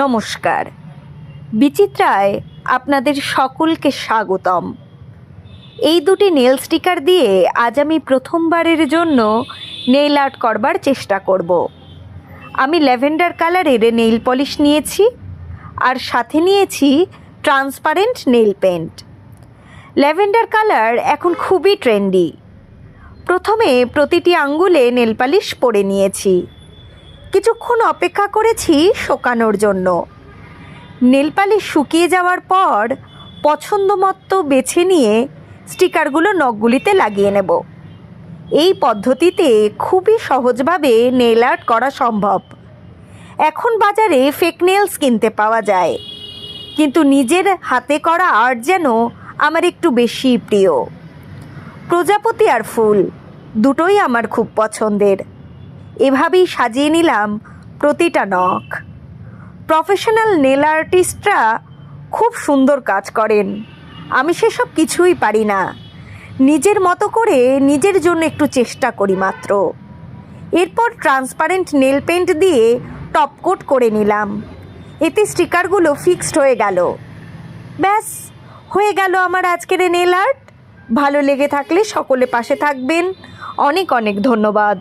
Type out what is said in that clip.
নমস্কার, বিচিত্রায় আপনাদের সকলকে স্বাগতম। এই দুটি নেল স্টিকার দিয়ে আজ আমি প্রথমবারের জন্য নেইল আর্ট করবার চেষ্টা করব। আমি ল্যাভেন্ডার কালারের নেইল পলিশ নিয়েছি আর সাথে নিয়েছি transparent nail paint. Lavender colour এখন খুবই ট্রেন্ডি। প্রথমে প্রতিটি আঙ্গুলে নেল পালিশ পরে নিয়েছি, কিছুক্ষণ অপেক্ষা করেছি শুকানোর জন্য। নেল পালিশ শুকিয়ে যাওয়ার পর পছন্দ মতো বেছে নিয়ে স্টিকারগুলো নখগুলিতে লাগিয়ে নেব। এই পদ্ধতিতে খুবই সহজভাবে নেল আর্ট করা সম্ভব। এখন বাজারে ফেক নেলস কিনতে পাওয়া যায়, কিন্তু নিজের হাতে করা আর্ট যেন আমার একটু বেশি প্রিয়। প্রজাপতি আর ফুল দুটোই আমার খুব পছন্দের। এভাবেই সাজিয়ে নিলাম প্রতিটা নখ। প্রফেশনাল নেল আর্টিস্টরা খুব সুন্দর কাজ করেন, আমি সেসব কিছুই পারি না। নিজের মতো করে নিজের জন্য একটু চেষ্টা করি মাত্র। এরপর ট্রান্সপারেন্ট নেল পেন্ট দিয়ে টপ কোট করে নিলাম। এতে স্টিকারগুলো ফিক্সড হয়ে গেল। ব্যাস, হয়ে গেল আমার আজকের নেল আর্ট। ভালো লেগে থাকলে সকলে পাশে থাকবেন। অনেক অনেক ধন্যবাদ।